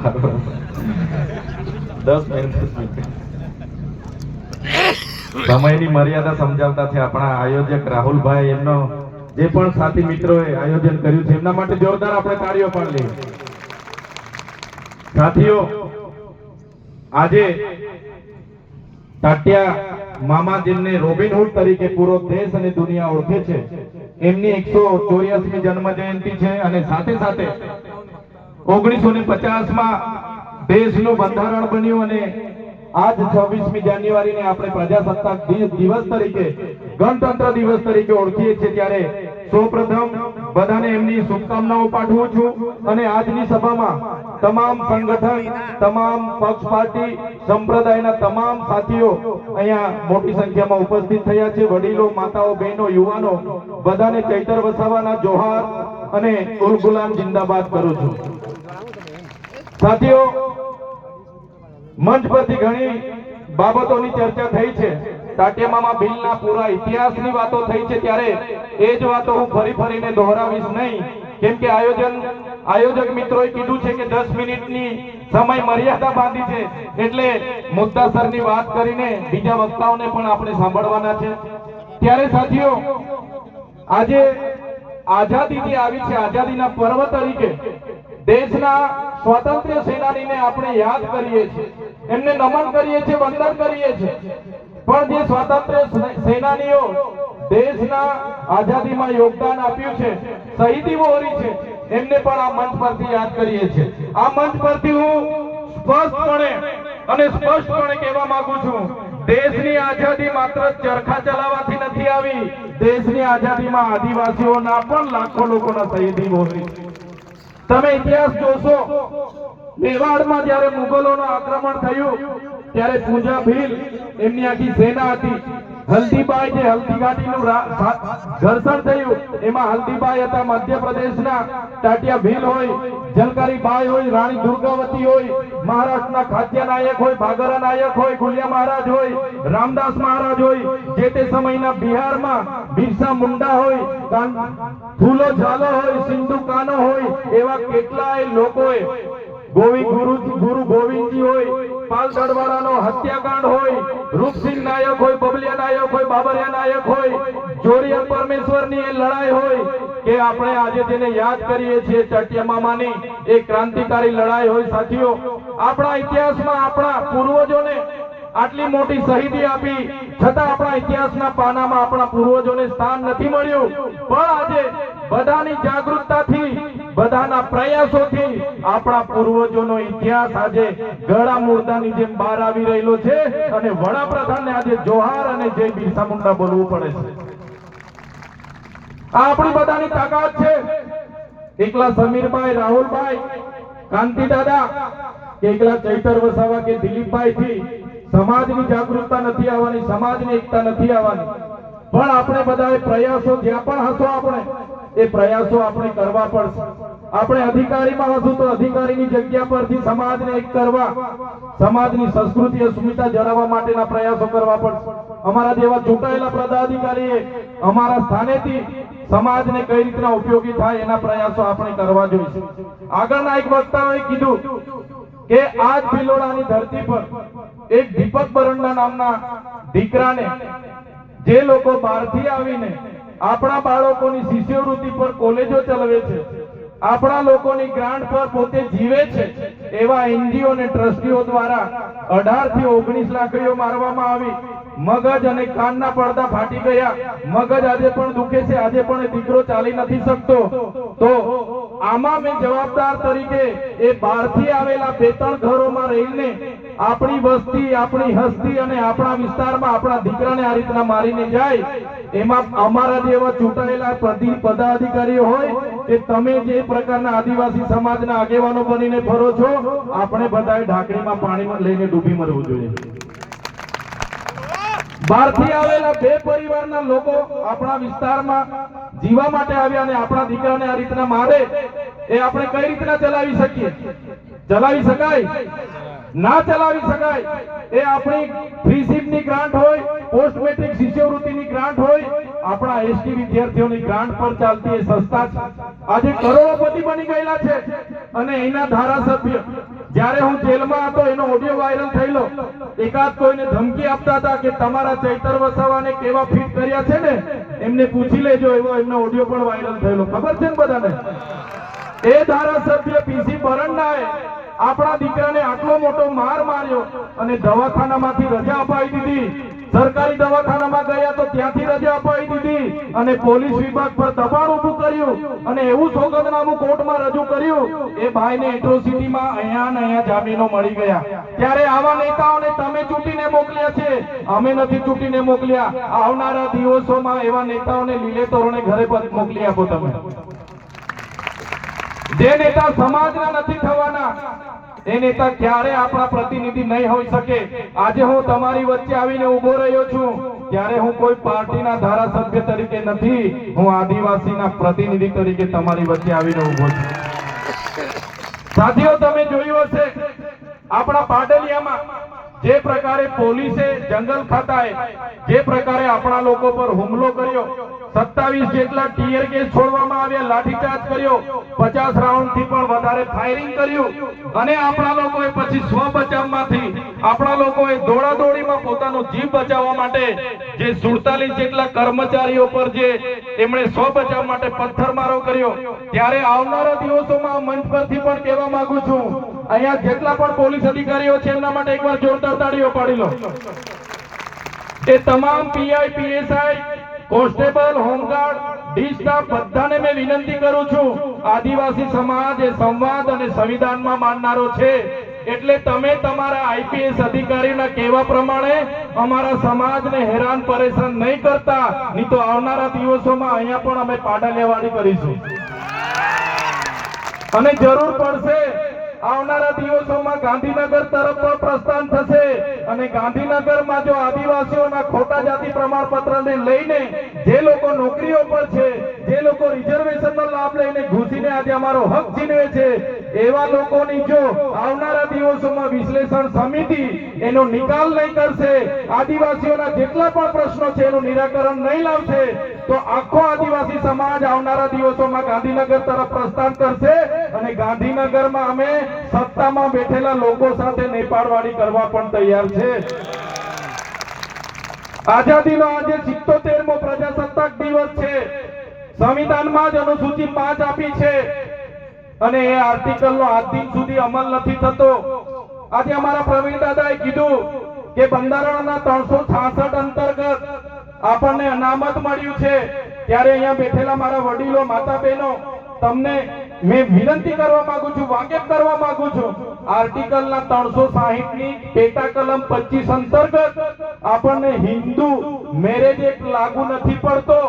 10 minute સમયની મર્યાદા સમજાવતા છે આપણા આયોજક રાહુલભાઈ, એમનો જે પણ સાથી મિત્રોએ આયોજન કર્યું છે એમના માટે જોરદાર આપણે તાળીઓ પાડી લઈએ. સાથીઓ, આજે ટાટિયા મામા જેમને રોબિનહુડ તરીકે પૂરો દેશ અને દુનિયા ઓળખે છે, એમની 184મી જન્મ જયંતિ છે અને સાથે સાથે 1950માં દેશનું બંધારણ બન્યું અને આજ 26મી જાન્યુઆરીને આપણે પ્રજાસત્તાક દિવસ તરીકે, ગણતંત્ર દિવસ તરીકે ઓળખીએ છીએ. ત્યારે સૌપ્રથમ બધાને એમની શુભકામનાઓ પાઠવું છું અને આજની સભામાં તમામ સંગઠન, તમામ પક્ષ, પાર્ટી, સંપ્રદાયના તમામ સાથીઓ અહીંયા મોટી સંખ્યામાં ઉપસ્થિત થયા છે. વડીલો, માતાઓ, બહેનો, યુવાનો બધાને ચૈતર વસાવાના જોહાર અને ઉલ ગુલામ જિંદાબાદ કરું છું. સાથીઓ, મંચ પરથી ઘણી બાબતોની ચર્ચા થઈ છે. ટાટિયા મામા બિલના પૂરા ઇતિહાસની વાતો થઈ છે, ત્યારે એ જ વાતો હું ફરીને દોહરાવીશ નહીં, કેમ કે આયોજક મિત્રોએ કીધું છે કે 10 મિનિટની સમય મર્યાદા બાંધી છે, એટલે મુદ્દાસરની વાત કરીને બીજા વક્તાઓને પણ આપણે સાંભળવાના છે. ત્યારે સાથીઓ, આજે આઝાદી જે આવી છે, આઝાદીના પર્વ તરીકે દેશના સ્વાતંત્ર્ય સેનાનીને આપણે યાદ કરીએ છીએ, એમને નમન કરીએ છીએ, વંદન કરીએ છીએ. પણ જે સ્વાતંત્ર્ય સેનાનીઓ દેશના આઝાદીમાં યોગદાન આપ્યું છે, શહીદી વહોરી છે, એમને પણ આ મંચ પરથી યાદ કરીએ છીએ. આ મંચ પરથી હું સ્પષ્ટપણે કહેવા માંગુ છું, દેશની આઝાદી માત્ર ચરખા ચલાવવાથી નથી આવી. દેશની આઝાદીમાં આદિવાસીઓના પણ લાખો લોકોના શહીદી વહોરી છે. તમે ઇતિહાસ જોશો, મેવાડમાં જ્યારે મુગલોનું આક્રમણ થયું ત્યારે પૂંજા ભીલ એમની આખી સેના હતી. હલ્દીબાઈ, જે હલ્દી ઘાટીનું ઘર્ષણ થયું, એમાં હલ્દીબાઈ હતા મધ્યપ્રદેશના, ટાટિયા ભીલ હોય, જલકારીબાઈ હોય, રાણી દુર્ગાવતી હોય, મહારાષ્ટ્રના ખાદ્ય નાયક હોય, ભાગરા નાયક હોય, ગુલિયા મહારાજ હોય, રામદાસ મહારાજ હોય, જે તે સમયના બિહારમાં બિરસા મુંડા હોય, ફૂલો ઝાલો હોય, સિંધુ કાનો હોય, એવા કેટલાય લોકોએ, ગુરુ ગોવિંદજી હોય, પાલ દડવાળાનો હત્યાકાંડ હોય, રૂપસિંહ નાયક હોય, બબલિયા નાયક હોય, બાબરિયા નાયક હોય, જોરિયા પરમેશ્વરની એ લડાઈ હોય કે આપણે આજે જેને યાદ કરીએ છીએ ટાટિયા મામાની એ ક્રાંતિકારી લડાઈ હોય. સાથીઓ, આપણા ઇતિહાસમાં આપણા પૂર્વજોને આટલી મોટી શહીદી આપી છતાં આપણા ઇતિહાસના પાનામાં આપણા પૂર્વજોને સ્થાન નથી મળ્યું. પણ આજે બધાની જાગૃતતાથી, બધાના પ્રયાસોથી આપણા પૂર્વજોનો ઇતિહાસ આજે ગળા મુર્દાની જેમ બહાર આવી રહેલો છે અને વડાપ્રધાનને આજે જોહાર અને જય બિરસા મુંડા બોલવું પડે છે. આ આપણી બધાની તાકાત છે. એકલા સમીરભાઈ, રાહુલભાઈ, કાંતિ દાદા કે એકલા ચૈતર વસાવા કે દિલીપભાઈ થી સમાજની જાગૃતતા નથી આવવાની, સમાજની એકતા નથી આવવાની. પણ આપણે બધાએ પ્રયાસો જ્યાં પણ હશો, આપણે એ પ્રયાસો આપણે કરવા પડશે. આપણે અધિકારીમાં હશું તો અધિકારીની જગ્યા પરથી સમાજને એક કરવા, સમાજની સંસ્કૃતિ અસ્મિતા જાળવવા માટેના પ્રયાસો કરવા પડશે. અમારા જેવા ચૂંટાયેલા પદાધિકારીએ અમારા સ્થાનેથી સમાજને કઈ રીતના ઉપયોગી થાય એના પ્રયાસો આપણે કરવા જોઈએ. આગળના એક વક્તાઓએ કીધું કે આજ ભિલોડાની ધરતી પર એક દીપક બરંડા નામના દીકરાને જે લોકો બહારથી આવીને આપણા બાળકોની શિષ્યવૃત્તિ પર કોલેજો ચલાવે છે, આપણા લોકોની ગ્રાન્ટ પર પોતે જીવે છે, એવા એનજીઓ અને ટ્રસ્ટીઓ દ્વારા 18 થી 19 લાકડીઓ મારવામાં આવી. મગજ અને કાનના પડદા ફાટી ગયા. મગજ આજે પણ દુખે છે, આજે પણ દીકરો ચાલી નથી શકતો. તો આમાં મેં જવાબદાર તરીકે એ બહારથી આવેલા 2-3 ઘરોમાં રહીને આપણી વસ્તી, આપણી હસ્તી અને આપણા વિસ્તારમાં આપણા દીકરાને આ રીતના મારીને જાય, એમાં અમારા જેવા ચૂંટાયેલા પદાધિકારીઓ હોય કે તમે જે પ્રકારના આદિવાસી સમાજના આગેવાનો બનીને ફરો છો, આપણે બધાએ ઢાંકણીમાં પાણીમાં લઈને ડૂબી મરવું જોઈએ. બહારથી આવેલા 2 પરિવારના લોકો આપણા વિસ્તારમાં જીવા માટે આવ્યા અને આપણા દીકરાને આ રીતના મારે, એ આપણે કઈ રીતના ચલાવી શકીએ? ચલાવી શકાય? ના ચલાવી શકાય. એ આપણી ફ્રીશીપની ગ્રાન્ટ હોય, પોસ્ટ મેટ્રિક શિષ્યવૃત્તિની ગ્રાન્ટ હોય, આપણા એસટી વિદ્યાર્થીઓની ગ્રાન્ટ પર ચાલતી એ સંસ્થા છે. આજે કરોડોપતિ બની ગયેલા છે. અને એના ધારાસભ્ય જ્યારે હું જેલમાં હતો એનો ઓડિયો વાયરલ થયેલો. એકાદ કોઈને ધમકી આપતા હતા કે તમારા ચૈતર વસાવાને કેવા ફિટ કર્યા છે ને એમને પૂછી લેજો, એવો એમનો ઓડિયો પણ વાયરલ થયેલો. ખબર છે ને બધાને? એ ધારાસભ્ય પીસી બરંડાએ આપણા દીકરાને આટલો મોટો માર માર્યો અને દવાખાનામાંથી રજા અપાવી દીધી. સરકારી દવાખાનામાં ગયા તો ત્યાંથી રજા અપાવી દીધી અને પોલીસ વિભાગ પર દબાણ ઊભું કર્યું અને એવું સોગંદનામું કોર્ટમાં રજૂ કર્યું. એ ભાઈને એટ્રોસિટીમાં અહીંયા જામીનો મળી ગયા. ત્યારે આવા નેતાઓને તમે ચૂંટીને મોકલ્યા છે, અમે નથી ચૂંટીને મોકલ્યા. આવનારા દિવસોમાં એવા નેતાઓને લીલે તોરણે ઘરે પર મોકલી આપો તમે. જે નેતા સમાજના નથી થવાના એ નેતા ક્યારે આપણા પ્રતિનિધિ નહીં હોઈ શકે. આજે હું તમારી વચ્ચે આવીને ઉભો રહ્યો છું ત્યારે હું કોઈ પાર્ટીના ધારાસભ્ય તરીકે નથી, હું આદિવાસીના પ્રતિનિધિ તરીકે તમારી વચ્ચે આવીને ઉભો છું. સાથીઓ, તમે જોયું હશે આપણા પાડલિયામાં જે પ્રકારે પોલીસે, જંગલ ખાતાએ જે પ્રકારે આપણા લોકો પર હુમલો કર્યો, 27 જેટલા ટીયર ગેસ છોડવામાં આવ્યા, લાઠીચાર્જ કર્યો, 50 રાઉન્ડ થી પણ વધારે ફાયરિંગ કર્યું અને આપણા લોકોએ પછી સ્વ બચાવમાંથી આપણા લોકોએ દોડાદોડીમાં પોતાનો જીવ બચાવવા માટે જે 47 જેટલા કર્મચારીઓ પર જે એમણે સ્વ બચાવ માટે પથ્થરમારો કર્યો. ત્યારે આવનારા દિવસોમાં મંચ પરથી પણ કહેવા માંગુ છું, અહીંયા જેટલા પણ પોલીસ અધિકારીઓ છે એમના માટે એકવાર જોરદાર તાળીઓ પાડી લો. એ તમામ PI, PSI, constable, home guard, D staff બધાને મેં વિનંતી કરું છું, આદિવાસી સમાજ એ સંવાદ અને સંવિધાનમાં માનનારો છે એટલે તમે તમારા આઈપીએસ અધિકારીના કહેવા પ્રમાણે અમારા સમાજને હેરાન પરેશાન નહીં કરતા, નહીં તો આવનારા દિવસોમાં અહીંયા પણ અમે પાડાલિયાવાડી કરીશું. અને જરૂર પડશે આવનારા દિવસોમાં ગાંધીનગર તરફ પણ પ્રસ્થાન થશે અને ગાંધીનગરમાં જો આદિવાસીઓના ખોટા જાતિ પ્રમાણપત્રને લઈને જે લોકો નોકરીઓ પર છે, જે લોકો રિઝર્વેશનનો લાભ લઈને ઘૂસીને આજે અમારો હક છીનવે છે, એવા લોકોની જો આવનારા દિવસોમાં વિશ્લેષણ સમિતિ એનો નિકાલ નહીં કરશે, આદિવાસીઓના જેટલા પણ પ્રશ્નો છે એનું નિરાકરણ નહીં લાવશે, તો આખો આદિવાસી સમાજ આવનારા દિવસોમાં ગાંધીનગર તરફ પ્રસ્થાન કરશે અને ગાંધીનગરમાં અમે સત્તામાં બેઠેલા લોકો સાથે નેપાળવાડી કરવા પણ તૈયાર છે. આઝાદીનો આજે 77મો પ્રજાસત્તાક દિવસ છે. સંવિધાનમાં જ અનુસૂચિ 5 આપી છે અને એ આર્ટિકલનો આજ દિન સુધી અમલ નથી થતો. આજે અમારા પ્રવીણ દાદાએ કીધું કે બંધારણના 366 અંતર્ગત આપણને અનામત મળ્યું છે. ત્યારે અહીંયા બેઠેલા મારા વડીલો, માતા બહેનો, તમને મેં વિનંતી કરવા માંગુ છું, વાકેફ કરવા માંગુ છું, આર્ટિકલના 360 ની પેટા કલમ 25 અંતર્ગત આપણને હિન્દુ મેરેજ એક્ટ લાગુ નથી પડતો.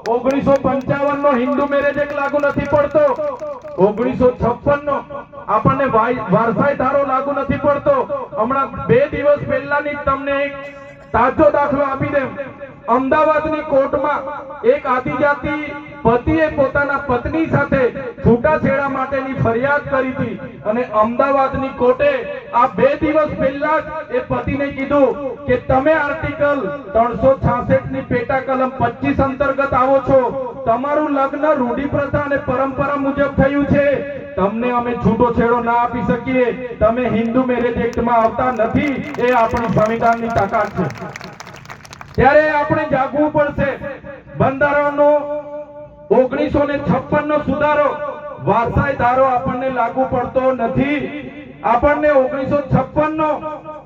1955 નો હિન્દુ મેરેજ એક્ટ લાગુ નથી પડતો. 1956 નો આપણને વારસાઈ ધારો લાગુ નથી પડતો. હમણાં 2 દિવસ પહેલાની તમને એક તાજો દાખલો આપી દઉં. અમદાવાદની કોર્ટમાં એક આદિજાતિ પતિએ પોતાના પત્ની સાથે છૂટાછેડા માટેની ફરિયાદ કરી હતી અને અમદાવાદની કોર્ટે આ 2 દિવસ પહેલા જ એ પતિને કીધું કે તમે આર્ટિકલ 366 ની પેટા કલમ 25 અંતર્ગત આવો છો, તમારું લગ્ન રૂઢિપ્રથા અને પરંપરા મુજબ થયું છે, તમને અમે છૂટો છેડો ના આપી શકીએ, તમે હિન્દુ મેરેજ એક્ટમાં આવતા નથી. એ આપણી સંવિધાનની તાકાત છે. ત્યારે આપણે જાગવું પડશે. બંધારણનો 1956 નો સુધારો વારસાઈ ધારો આપણને લાગુ પડતો નથી. આપણને 1956 નો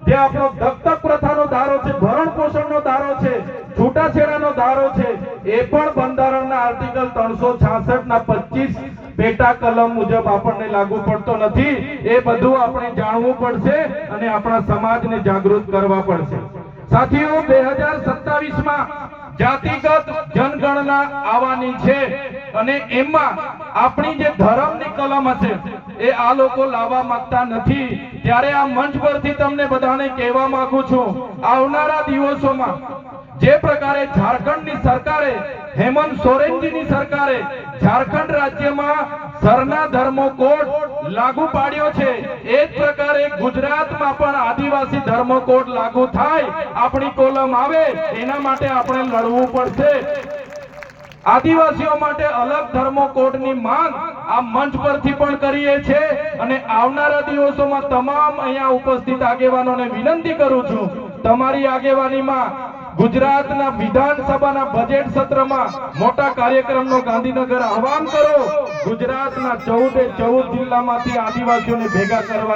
જે આપણો દત્તક પ્રથાનો ધારો છે, ભરણ પોષણનો ધારો છે, છૂટાછેડાનો ધારો છે, એ પણ બંધારણના આર્ટિકલ 366 ના 25 પેટા કલમ મુજબ આપણને લાગુ પડતો નથી. એ બધું આપણે જાણવું પડશે અને આપણા સમાજને જાગૃત કરવા પડશે. સાથીઓ, 2027માં જાતિગત જનગણના આવવાની છે અને એમાં આપણી જે ધર્મની કલમ હશે એ આ લોકો લાવવા માંગતા નથી. ત્યારે આ મંચ પરથી તમને બધાને કહેવા માંગુ છું, આવનારા દિવસોમાં જે પ્રકારે ઝારખંડની સરકારે હેમંત સોરેનજીની સરકારે ઝારખંડ રાજ્યમાં સરના ધર્મો કોડ લાગુ પાડ્યો છે, એ જ પ્રકારે ગુજરાતમાં પણ આદિવાસી ધર્મો કોડ લાગુ થાય, આપણી કોલમ આવે, એના માટે આપણે લડવું પડશે. આદિવાસીઓ માટે અલગ ધર્મો કોડની માંગ આ મંચ પરથી પણ કરીએ છીએ અને આવનારા દિવસોમાં તમામ અહીંયા ઉપસ્થિત આગેવાનોને વિનંતી કરું છું, તમારી આગેવાનીમાં ગુજરાતના વિધાનસભાના બજેટ સત્રમાં મોટા કાર્યક્રમનો ગાંધીનગર આહવાન કરો. ગુજરાતના 14 જિલ્લામાંથી આદિવાસીઓને ભેગા કરવા